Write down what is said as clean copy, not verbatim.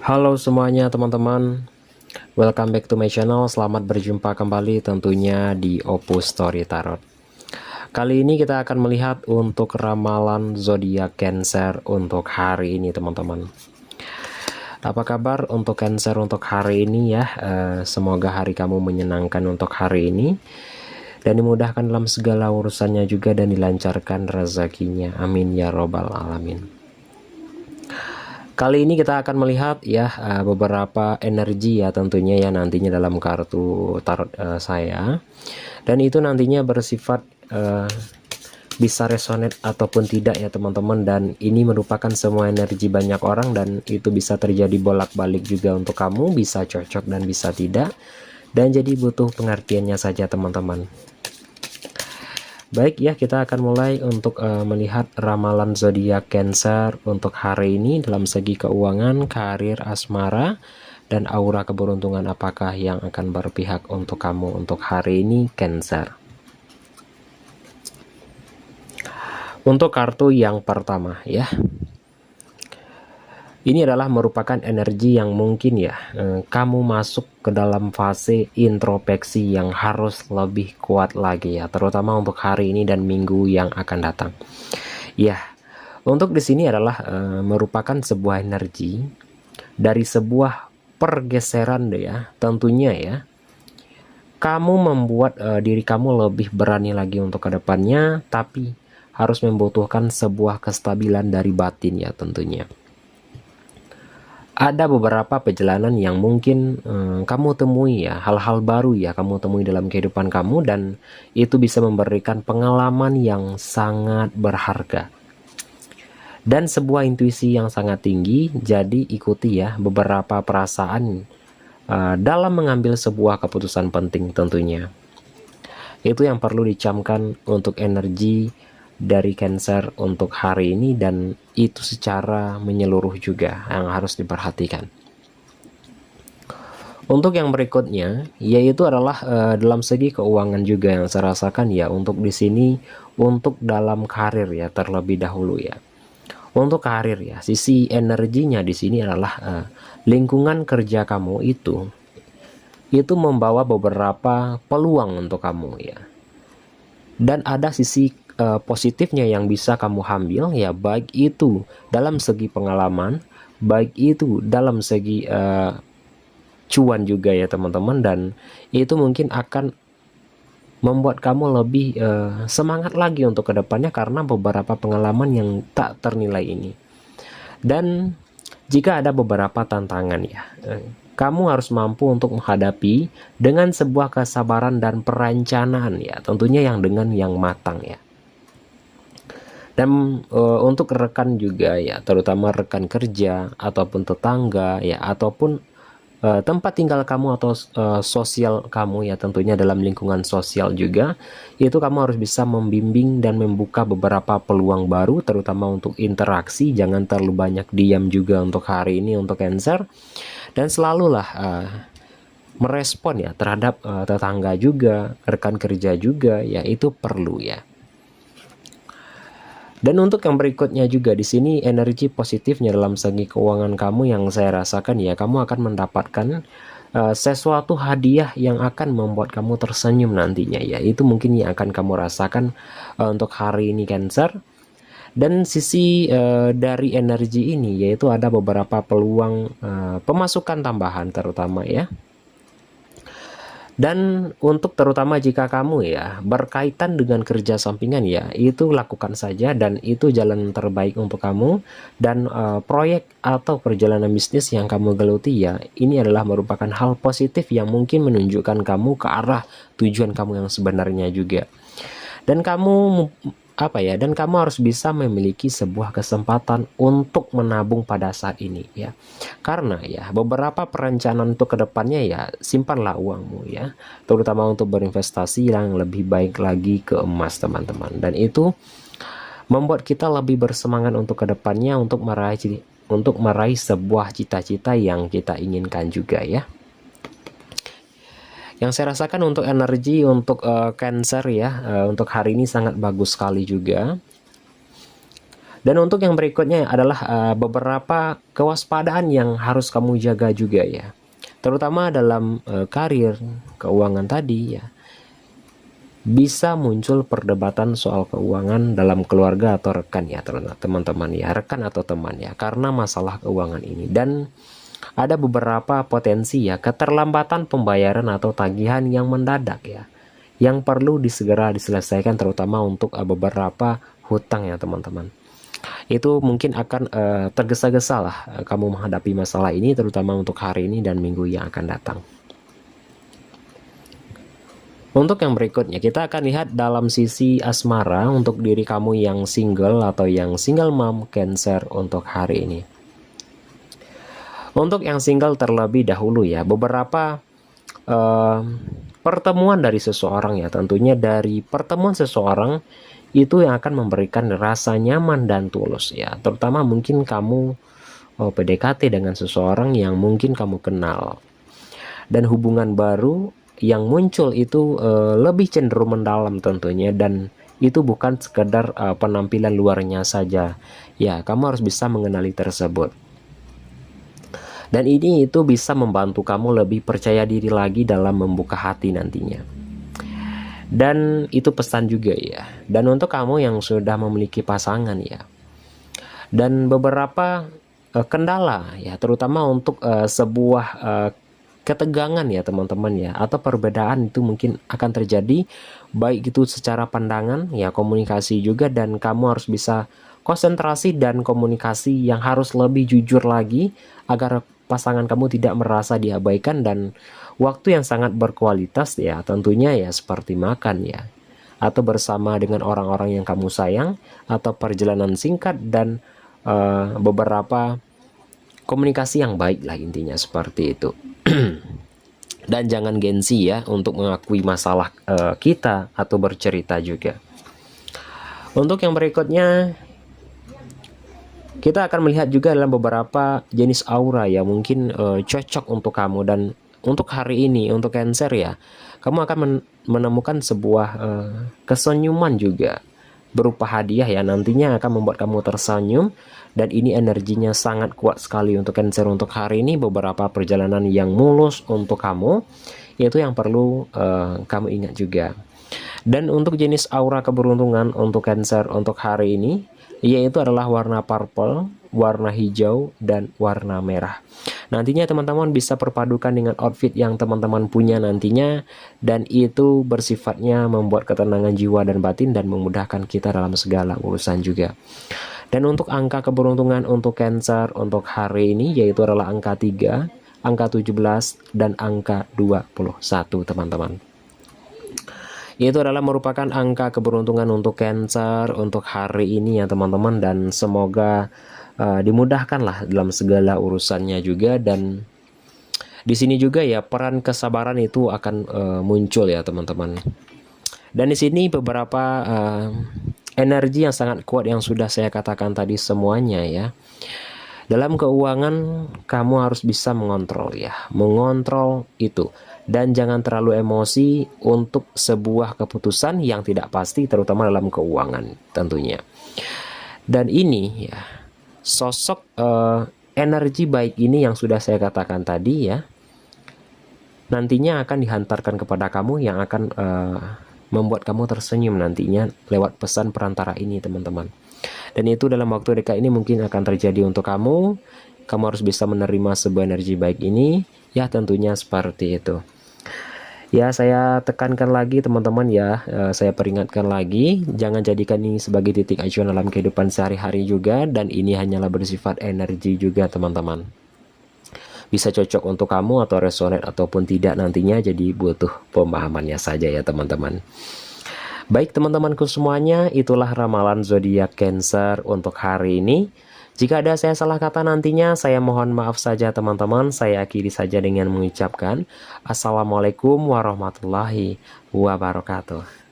Halo semuanya teman-teman, welcome back to my channel. Selamat berjumpa kembali tentunya di Opus Story Tarot. Kali ini kita akan melihat untuk ramalan zodiak Cancer untuk hari ini teman-teman. Apa kabar untuk Cancer untuk hari ini ya? Semoga hari kamu menyenangkan untuk hari ini dan dimudahkan dalam segala urusannya juga dan dilancarkan rezekinya. Amin ya robbal alamin. Kali ini kita akan melihat ya beberapa energi ya tentunya ya nantinya dalam kartu tarot saya, dan itu nantinya bersifat bisa resonate ataupun tidak ya teman-teman, dan ini merupakan semua energi banyak orang dan itu bisa terjadi bolak-balik juga untuk kamu, bisa cocok dan bisa tidak, dan jadi butuh pengertiannya saja teman-teman. Baik ya, kita akan mulai untuk melihat ramalan zodiak Cancer untuk hari ini dalam segi keuangan, karir, asmara, dan aura keberuntungan apakah yang akan berpihak untuk kamu untuk hari ini Cancer. Untuk kartu yang pertama ya, ini adalah merupakan energi yang mungkin ya kamu masuk ke dalam fase introspeksi yang harus lebih kuat lagi ya, terutama untuk hari ini dan minggu yang akan datang. Ya, untuk di sini adalah merupakan sebuah energi dari sebuah pergeseran deh ya, tentunya ya. Kamu membuat diri kamu lebih berani lagi untuk kedepannya, tapi harus membutuhkan sebuah kestabilan dari batin ya tentunya. Ada beberapa perjalanan yang mungkin kamu temui ya, hal-hal baru ya kamu temui dalam kehidupan kamu, dan itu bisa memberikan pengalaman yang sangat berharga dan sebuah intuisi yang sangat tinggi. Jadi ikuti ya beberapa perasaan dalam mengambil sebuah keputusan penting tentunya. Itu yang perlu dicamkan untuk energi dari Cancer untuk hari ini, dan itu secara menyeluruh juga yang harus diperhatikan. Untuk yang berikutnya yaitu adalah dalam segi keuangan juga yang saya rasakan ya untuk di sini, untuk dalam karir ya terlebih dahulu ya. Untuk karir ya, sisi energinya di sini adalah lingkungan kerja kamu itu membawa beberapa peluang untuk kamu ya. Dan ada sisi positifnya yang bisa kamu ambil ya, baik itu dalam segi pengalaman, baik itu dalam segi cuan juga ya teman-teman, dan itu mungkin akan membuat kamu lebih semangat lagi untuk kedepannya karena beberapa pengalaman yang tak ternilai ini. Dan jika ada beberapa tantangan ya, kamu harus mampu untuk menghadapi dengan sebuah kesabaran dan perencanaan ya, tentunya yang dengan yang matang ya. Dan untuk rekan juga ya, terutama rekan kerja ataupun tetangga ya, ataupun tempat tinggal kamu atau sosial kamu ya, tentunya dalam lingkungan sosial juga, itu kamu harus bisa membimbing dan membuka beberapa peluang baru, terutama untuk interaksi. Jangan terlalu banyak diam juga untuk hari ini untuk Cancer, dan selalulah merespon ya terhadap tetangga juga, rekan kerja juga ya, itu perlu ya. Dan untuk yang berikutnya juga di sini energi positifnya dalam segi keuangan kamu yang saya rasakan ya, kamu akan mendapatkan sesuatu hadiah yang akan membuat kamu tersenyum nantinya ya. Itu mungkin yang akan kamu rasakan untuk hari ini Cancer. Dan sisi dari energi ini yaitu ada beberapa peluang pemasukan tambahan terutama ya. Dan untuk terutama jika kamu ya berkaitan dengan kerja sampingan ya, itu lakukan saja dan itu jalan terbaik untuk kamu. Dan proyek atau perjalanan bisnis yang kamu geluti ya, ini adalah merupakan hal positif yang mungkin menunjukkan kamu ke arah tujuan kamu yang sebenarnya juga. Dan kamu dan kamu harus bisa memiliki sebuah kesempatan untuk menabung pada saat ini ya, karena ya beberapa perencanaan untuk kedepannya ya, simpanlah uangmu ya, terutama untuk berinvestasi yang lebih baik lagi ke emas teman-teman, dan itu membuat kita lebih bersemangat untuk kedepannya untuk meraih sebuah cita-cita yang kita inginkan juga ya. Yang saya rasakan untuk energi untuk Cancer ya, untuk hari ini sangat bagus sekali juga. Dan untuk yang berikutnya adalah beberapa kewaspadaan yang harus kamu jaga juga ya, terutama dalam karir, keuangan tadi ya. Bisa muncul perdebatan soal keuangan dalam keluarga atau rekan ya teman-teman ya, rekan atau teman ya, karena masalah keuangan ini. Dan ada beberapa potensi ya, keterlambatan pembayaran atau tagihan yang mendadak ya, yang perlu segera diselesaikan, terutama untuk beberapa hutang ya teman-teman. Itu mungkin akan tergesa-gesa lah kamu menghadapi masalah ini, terutama untuk hari ini dan minggu yang akan datang. Untuk yang berikutnya, kita akan lihat dalam sisi asmara untuk diri kamu yang single atau yang single mom Cancer untuk hari ini. Untuk yang single terlebih dahulu ya, beberapa pertemuan dari seseorang ya, tentunya dari pertemuan seseorang itu yang akan memberikan rasa nyaman dan tulus ya, terutama mungkin kamu PDKT dengan seseorang yang mungkin kamu kenal, dan hubungan baru yang muncul itu lebih cenderung mendalam tentunya, dan itu bukan sekedar penampilan luarnya saja ya, kamu harus bisa mengenali tersebut. Dan ini itu bisa membantu kamu lebih percaya diri lagi dalam membuka hati nantinya. Dan itu pesan juga ya. Dan untuk kamu yang sudah memiliki pasangan ya, dan beberapa kendala ya, terutama untuk sebuah ketegangan ya teman-teman ya, atau perbedaan itu mungkin akan terjadi, baik itu secara pandangan ya, komunikasi juga, dan kamu harus bisa konsentrasi dan komunikasi yang harus lebih jujur lagi agar pasangan kamu tidak merasa diabaikan, dan waktu yang sangat berkualitas ya, tentunya ya seperti makan ya, atau bersama dengan orang-orang yang kamu sayang, atau perjalanan singkat, dan beberapa komunikasi yang baik lah, intinya seperti itu. Dan jangan gengsi ya untuk mengakui masalah kita atau bercerita juga. Untuk yang berikutnya, kita akan melihat juga dalam beberapa jenis aura ya, mungkin cocok untuk kamu. Dan untuk hari ini untuk Cancer ya, kamu akan menemukan sebuah kesenyuman juga berupa hadiah ya, nantinya akan membuat kamu tersenyum, dan ini energinya sangat kuat sekali untuk Cancer untuk hari ini. Beberapa perjalanan yang mulus untuk kamu, itu yang perlu kamu ingat juga. Dan untuk jenis aura keberuntungan untuk Cancer untuk hari ini, yaitu adalah warna purple, warna hijau, dan warna merah. Nantinya teman-teman bisa perpadukan dengan outfit yang teman-teman punya nantinya, dan itu bersifatnya membuat ketenangan jiwa dan batin dan memudahkan kita dalam segala urusan juga. Dan untuk angka keberuntungan untuk Cancer untuk hari ini yaitu adalah angka 3, angka 17, dan angka 21 teman-teman. Itu adalah merupakan angka keberuntungan untuk Cancer untuk hari ini ya teman-teman, dan semoga dimudahkanlah dalam segala urusannya juga. Dan di sini juga ya peran kesabaran itu akan muncul ya teman-teman. Dan di sini beberapa energi yang sangat kuat yang sudah saya katakan tadi semuanya ya. Dalam keuangan kamu harus bisa mengontrol ya, mengontrol itu, dan jangan terlalu emosi untuk sebuah keputusan yang tidak pasti, terutama dalam keuangan tentunya. Dan ini ya, sosok energi baik ini yang sudah saya katakan tadi ya, nantinya akan dihantarkan kepada kamu, yang akan membuat kamu tersenyum nantinya lewat pesan perantara ini teman-teman. Dan itu dalam waktu dekat ini mungkin akan terjadi untuk kamu. Kamu harus bisa menerima sebuah energi baik ini ya, tentunya seperti itu ya. Saya tekankan lagi teman-teman ya, saya peringatkan lagi, jangan jadikan ini sebagai titik acuan dalam kehidupan sehari-hari juga, dan ini hanyalah bersifat energi juga teman-teman. Bisa cocok untuk kamu atau resonate ataupun tidak nantinya, jadi butuh pemahamannya saja ya teman-teman. Baik teman-temanku semuanya, itulah ramalan zodiak Cancer untuk hari ini. Jika ada saya salah kata nantinya, saya mohon maaf saja teman-teman. Saya akhiri saja dengan mengucapkan Assalamualaikum warahmatullahi wabarakatuh.